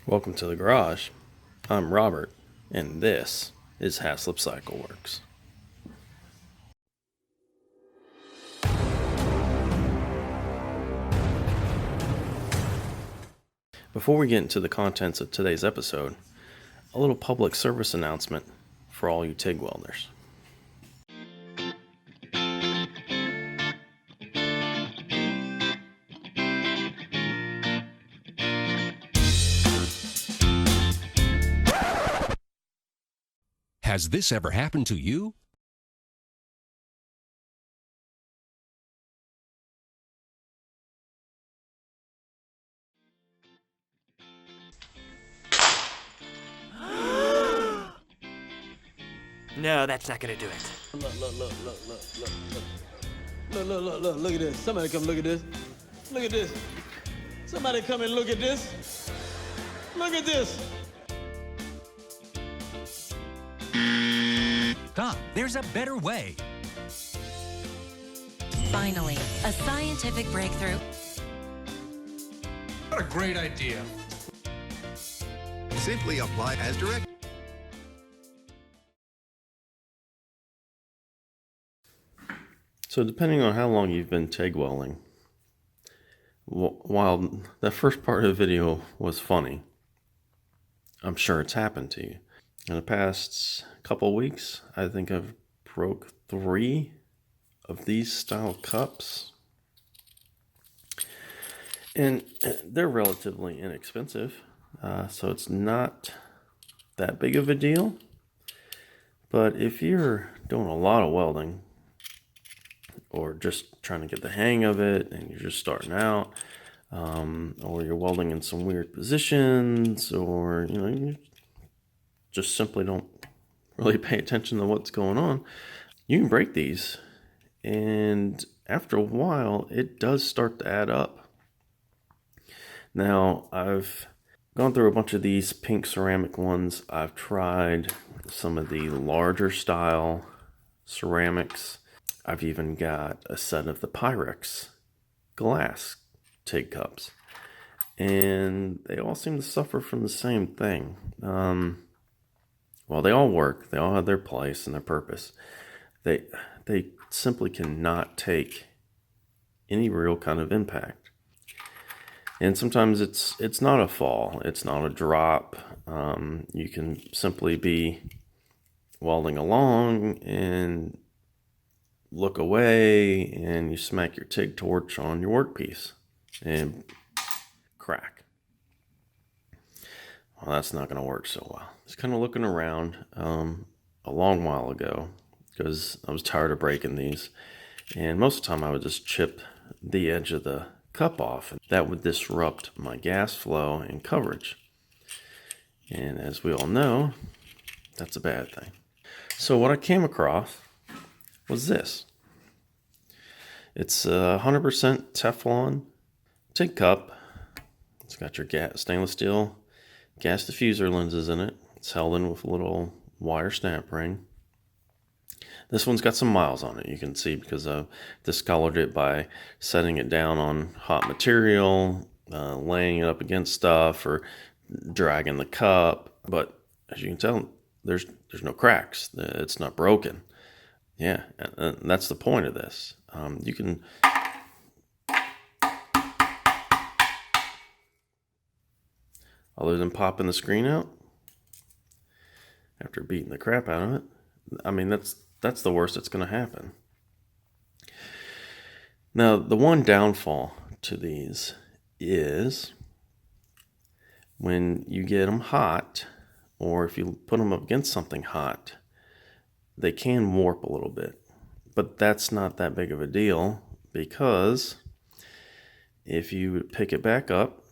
Welcome to the garage. I'm Robert, and this is Haslip Cycle Works. Before we get into the contents of today's episode, a little public service announcement for all you TIG welders. Has this ever happened to you? No, that's not gonna do it. Look at this. Somebody come look at this. Look at this. Somebody come and look at this. Look at this. Tom, there's a better way. Finally, a scientific breakthrough. What a great idea. Simply apply as directed. So depending on how long you've been TIG welding, while that first part of the video was funny, I'm sure it's happened to you. In the past couple weeks, I think I've broke 3 of these style cups. And they're relatively inexpensive, so it's not that big of a deal. But if you're doing a lot of welding, or just trying to get the hang of it, and you're just starting out, or you're welding in some weird positions, or you just simply don't really pay attention to what's going on, you can break these, and after a while it does start to add up. Now, I've gone through a bunch of these pink ceramic ones. I've tried some of the larger style ceramics. I've even got a set of the Pyrex glass TIG cups, and they all seem to suffer from the same thing. Well, they all work. They all have their place and their purpose. They simply cannot take any real kind of impact. And sometimes it's not a fall. It's not a drop. You can simply be welding along and look away, and you smack your TIG torch on your workpiece and crack. Well, that's not going to work so well. I was kind of looking around a long while ago because I was tired of breaking these, and most of the time I would just chip the edge of the cup off, and that would disrupt my gas flow and coverage. And as we all know, that's a bad thing. So what I came across was this. It's a 100% Teflon TIG cup. It's got your stainless steel gas diffuser lenses in it. It's held in with a little wire snap ring. This one's got some miles on it, you can see, because I've discolored it by setting it down on hot material, laying it up against stuff, or dragging the cup. But as you can tell, there's no cracks. It's not broken. Yeah, and that's the point of this. You can other than popping the screen out after beating the crap out of it, I mean, that's the worst that's going to happen. Now, the one downfall to these is when you get them hot, or if you put them up against something hot, they can warp a little bit. But that's not that big of a deal, because if you pick it back up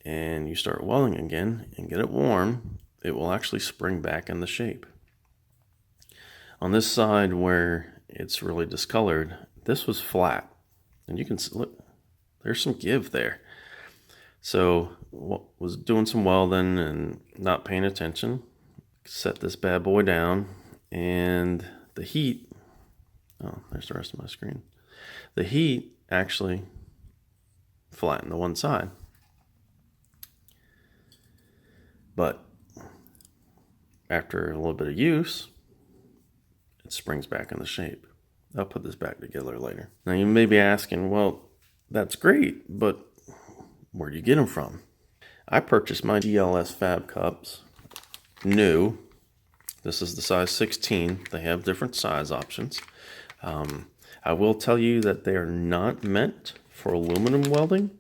and you start welding again and get it warm, it will actually spring back into shape. On this side where it's really discolored, this was flat, and you can look, there's some give there. So was doing some welding and not paying attention, set this bad boy down, and the heat, oh, there's the rest of my screen. The heat actually flattened the one side. But after a little bit of use, it springs back into shape. I'll put this back together later. Now you may be asking, well, that's great, but where do you get them from? I purchased my GLS Fab cups new. This is the size 16. They have different size options. I will tell you that they are not meant for aluminum welding,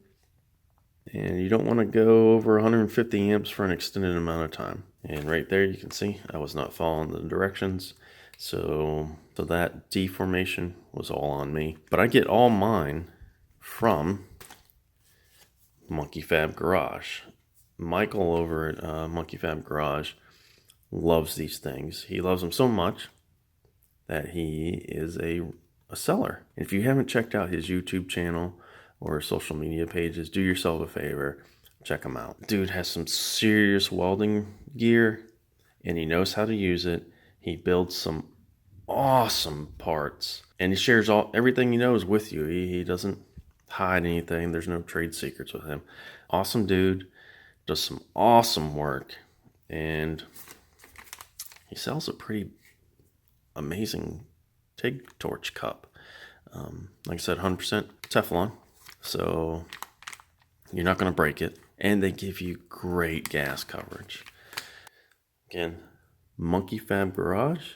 and you don't want to go over 150 amps for an extended amount of time. And right there you can see I was not following the directions, so that deformation was all on me. But I get all mine from Monkey Fab Garage. Michael over at Monkey Fab Garage loves these things. He loves them so much that he is a seller. If you haven't checked out his YouTube channel or social media pages, do yourself a favor, check him out. Dude has some serious welding gear, and he knows how to use it. He builds some awesome parts, and he shares everything he knows with you. He doesn't hide anything. There's no trade secrets with him. Awesome dude, does some awesome work, and he sells a pretty amazing TIG torch cup. Like I said, 100% Teflon, so you're not going to break it. And they give you great gas coverage. Again, Monkey Fab Garage.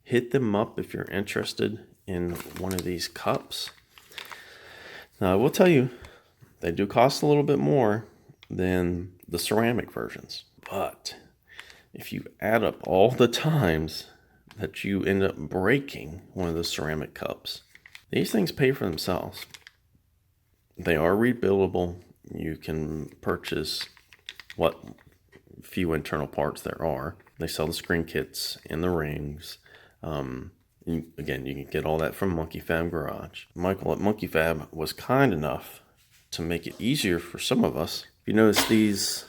Hit them up if you're interested in one of these cups. Now, I will tell you, they do cost a little bit more than the ceramic versions. But if you add up all the times that you end up breaking one of the ceramic cups, these things pay for themselves. They are rebuildable. You can purchase what few internal parts there are. They sell the screen kits and the rings. Again, you can get all that from Monkey Fab Garage. Michael at Monkey Fab was kind enough to make it easier for some of us. You notice these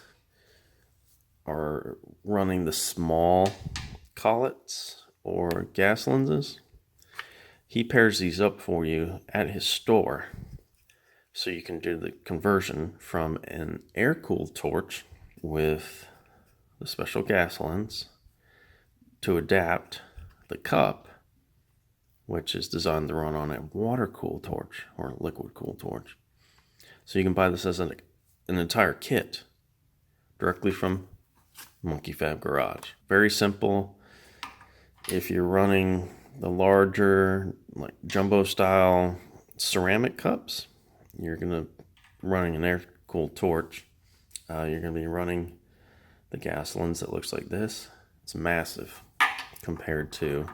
are running the small collets or gas lenses. He pairs these up for you at his store, so you can do the conversion from an air-cooled torch with the special gas lens to adapt the cup, which is designed to run on a water-cooled torch or liquid-cooled torch. So you can buy this as an entire kit directly from Monkey Fab Garage. Very simple. If you're running the larger, like jumbo style ceramic cups, you're gonna running an air-cooled torch. You're gonna be running the gas lens that looks like this. It's massive compared to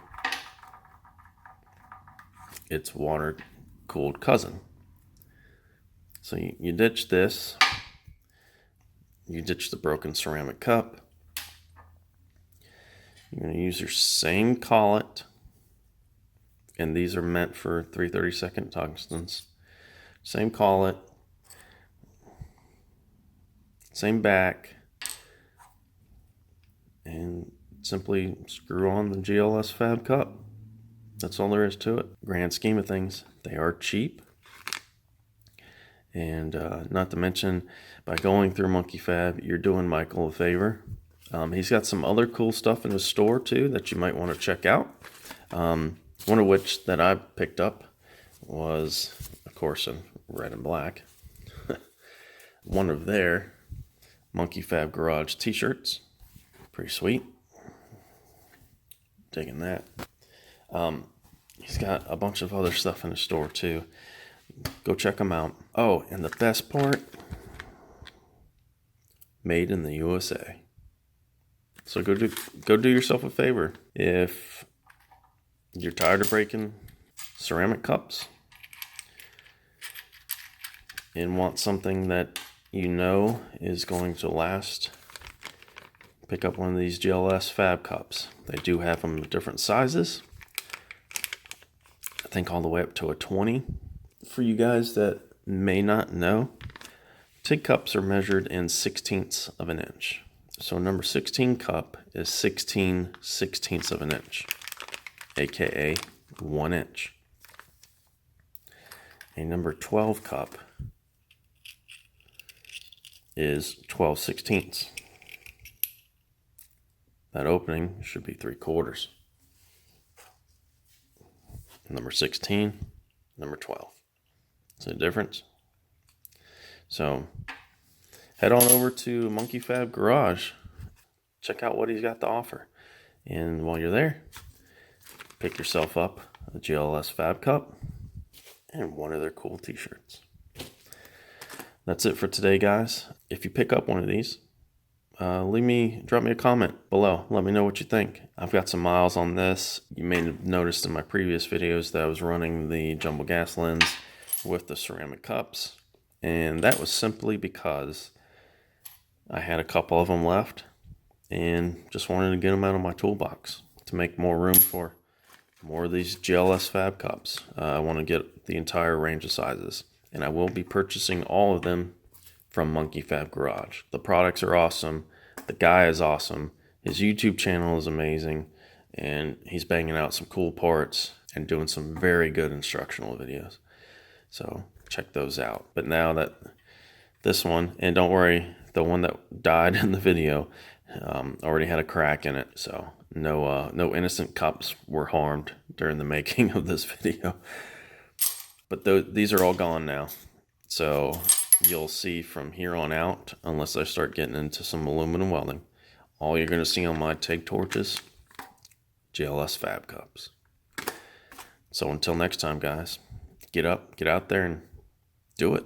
its water-cooled cousin. So you ditch this. You ditch the broken ceramic cup. You're going to use your same collet, and these are meant for 332nd tungstens. Same collet, same back, and simply screw on the GLS Fab cup. That's all there is to it. Grand scheme of things, they are cheap. And not to mention, by going through Monkey Fab, you're doing Michael a favor. He's got some other cool stuff in his store too that you might want to check out. One of which that I picked up was, of course, in red and black. One of their Monkey Fab Garage t-shirts. Pretty sweet. Digging that. He's got a bunch of other stuff in his store too. Go check them out. Oh, and the best part, made in the USA. So go do yourself a favor. If you're tired of breaking ceramic cups and want something that you know is going to last, pick up one of these GLS Fab cups. They do have them in different sizes. I think all the way up to a 20. For you guys that may not know, TIG cups are measured in 1/16 of an inch. So number 16 cup is 16/16 of an inch, aka 1 inch. A number 12 cup is 12/16, that opening should be 3/4. Number 16, number 12. See the difference? So head on over to Monkey Fab Garage. Check out what he's got to offer. And while you're there, pick yourself up a GLS FAB Cup and one of their cool t-shirts. That's it for today, guys. If you pick up one of these, drop me a comment below. Let me know what you think. I've got some miles on this. You may have noticed in my previous videos that I was running the jumbo gas lens with the ceramic cups. And that was simply because I had a couple of them left and just wanted to get them out of my toolbox to make more room for more of these GLS Fab Cups. I want to get the entire range of sizes, and I will be purchasing all of them from Monkey Fab Garage. The products are awesome. The guy is awesome. His YouTube channel is amazing, and he's banging out some cool parts and doing some very good instructional videos. So check those out. But now that this one, and don't worry, the one that died in the video already had a crack in it, so no innocent cups were harmed during the making of this video. But these are all gone now, so you'll see from here on out, unless I start getting into some aluminum welding, all you're going to see on my TIG torches, GLS Fab Cups. So until next time, guys, get up, get out there, and do it.